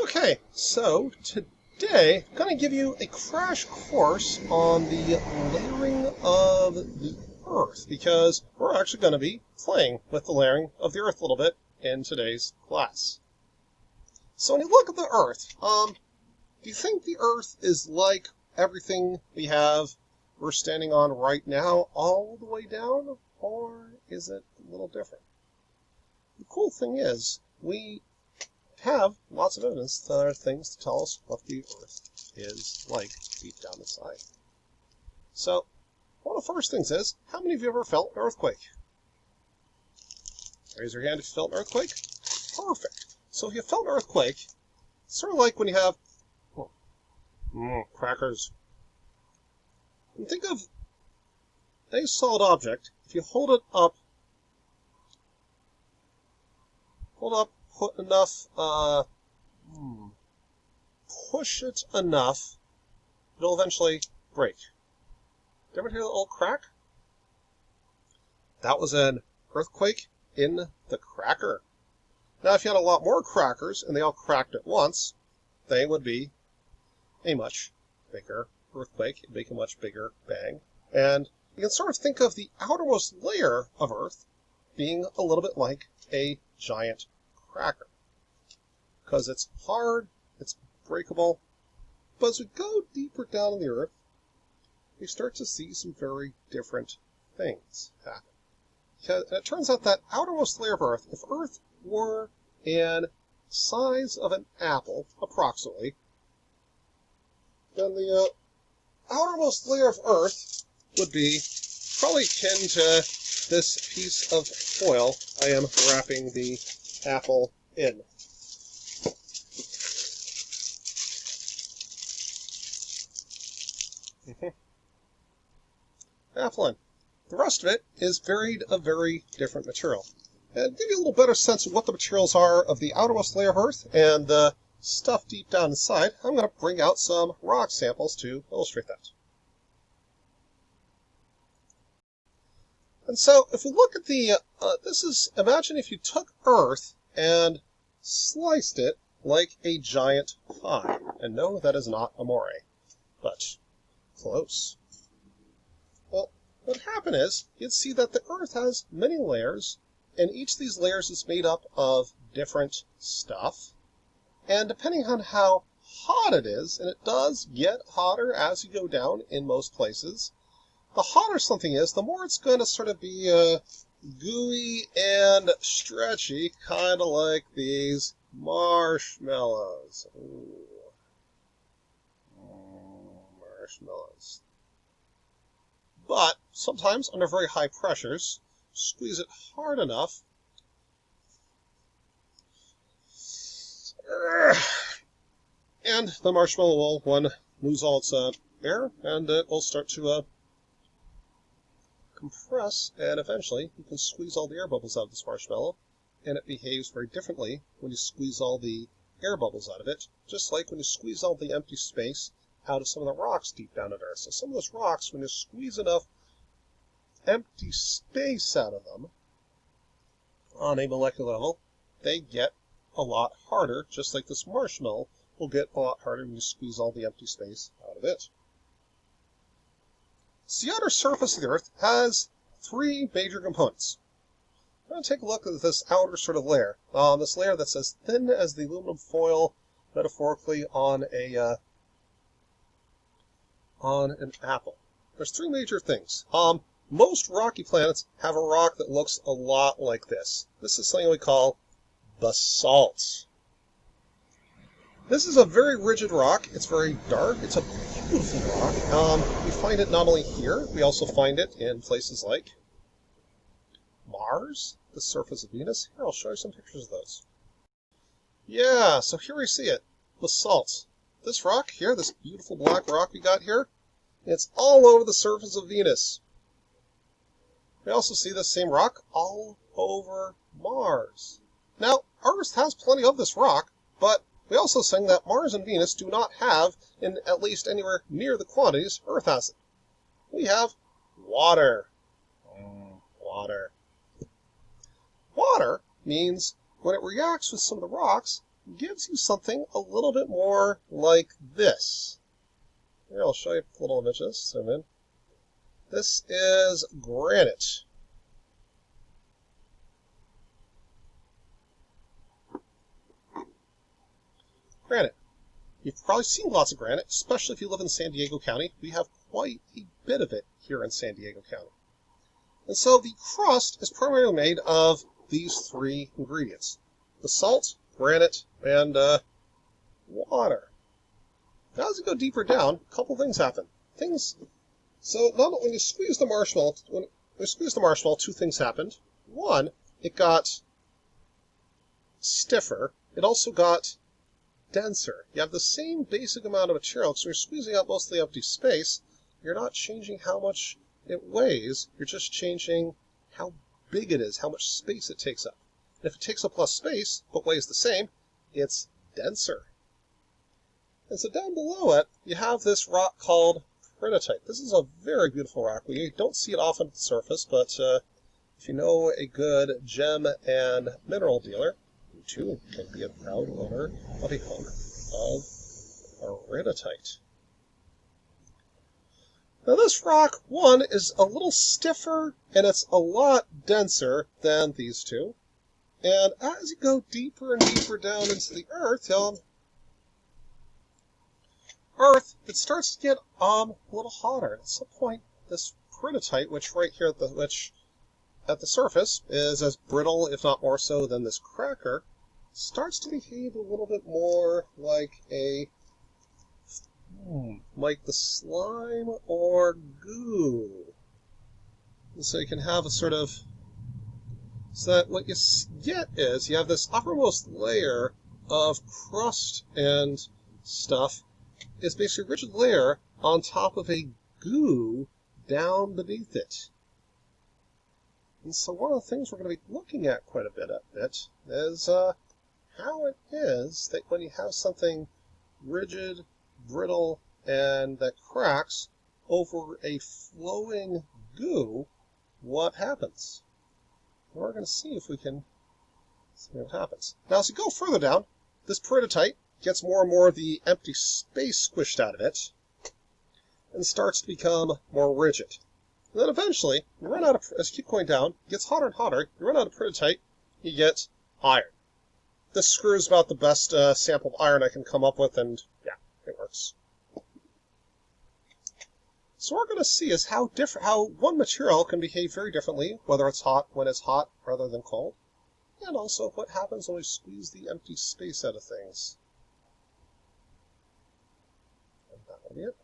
Okay, so today I'm going to give you a crash course on the layering of the Earth, because we're actually going to be playing with the layering of the Earth a little bit in today's class. So when you look at the Earth, do you think the Earth is like everything we're standing on right now all the way down, or is it a little different? The cool thing is, we have lots of evidence that there are things to tell us what the Earth is like deep down inside. So, one of the first things is, how many of you ever felt an earthquake? Raise your hand if you felt an earthquake. Perfect. So if you felt an earthquake, it's sort of like when you have crackers. And think of a solid object. If you hold it up, put enough, push it enough, it'll eventually break. Did you ever hear that little crack? That was an earthquake in the cracker. Now, if you had a lot more crackers and they all cracked at once, they would be a much bigger earthquake. It'd make a much bigger bang. And you can sort of think of the outermost layer of Earth being a little bit like a giant cracker, because it's hard, it's breakable, but as we go deeper down in the Earth, we start to see some very different things happen. And it turns out that outermost layer of Earth, if Earth were in size of an apple, approximately, then the outermost layer of Earth would be probably akin to this piece of foil I am wrapping the apple in. Apple in. The rest of it is a very different material. And to give you a little better sense of what the materials are of the outermost layer of Earth and the stuff deep down inside, I'm going to bring out some rock samples to illustrate that. And so, if we look at imagine if you took Earth and sliced it like a giant pie. And no, that is not a moray, but close. Well, what happened is, you'd see that the Earth has many layers, and each of these layers is made up of different stuff. And depending on how hot it is, and it does get hotter as you go down in most places, the hotter something is, the more it's going to sort of be gooey and stretchy, kind of like these marshmallows. Ooh. Marshmallows. But sometimes, under very high pressures, squeeze it hard enough, and the marshmallow will lose all its air, and it will start to compress, and eventually you can squeeze all the air bubbles out of this marshmallow, and it behaves very differently when you squeeze all the air bubbles out of it, just like when you squeeze all the empty space out of some of the rocks deep down at Earth. So some of those rocks, when you squeeze enough empty space out of them on a molecular level, they get a lot harder, just like this marshmallow will get a lot harder when you squeeze all the empty space out of it. So the outer surface of the Earth has three major components. I'm going to take a look at this outer sort of layer. This layer that's as thin as the aluminum foil, metaphorically, on an apple. There's three major things. Most rocky planets have a rock that looks a lot like this. This is something we call basalt. This is a very rigid rock. It's very dark. It's a beautiful rock. We find it not only here, we also find it in places like Mars, the surface of Venus. Here, I'll show you some pictures of those. Yeah, so here we see it. Basalt. This rock here, this beautiful black rock we got here, it's all over the surface of Venus. We also see this same rock all over Mars. Now, Earth has plenty of this rock, but we also see that Mars and Venus do not have, in at least anywhere near the quantities Earth has it. We have water. Water. Water means when it reacts with some of the rocks, gives you something a little bit more like this. Here, I'll show you a little images. Zoom in. This is granite. Granite. You've probably seen lots of granite, especially if you live in San Diego County. We have quite a bit of it here in San Diego County. And so the crust is primarily made of these three ingredients: the salt, granite, and water. Now, as you go deeper down, a couple things happen. So when you squeeze the marshmallow, two things happened. One, it got stiffer. It also got denser. You have the same basic amount of material, so you're squeezing out most of the empty space. You're not changing how much it weighs. You're just changing how big it is, how much space it takes up. And if it takes up less space, but weighs the same, it's denser. And so down below it, you have this rock called peridotite. This is a very beautiful rock. We don't see it often at the surface, but if you know a good gem and mineral dealer, you too can be a proud owner of a hunk of peridotite. Now this rock, one, is a little stiffer and it's a lot denser than these two. And as you go deeper and deeper down into the earth, it starts to get a little hotter. At some point, this peridotite, which right here at the surface is as brittle, if not more so, than this cracker, starts to behave a little bit more like like the slime or goo. And so you can have a sort of, so that what you get is you have this uppermost layer of crust and stuff. It's basically a rigid layer on top of a goo down beneath it. And so one of the things we're going to be looking at quite a bit is how it is that when you have something rigid, brittle, and that cracks over a flowing goo, what happens? We're going to see if we can see what happens. Now, as you go further down, this peridotite gets more and more of the empty space squished out of it and starts to become more rigid. And then eventually, you run out of, as you keep going down, it gets hotter and hotter, you run out of peridotite, you get iron. This screw is about the best sample of iron I can come up with, and yeah, it works. So what we're going to see is how one material can behave very differently, whether it's hot when it's hot rather than cold, and also what happens when we squeeze the empty space out of things. And that will be it.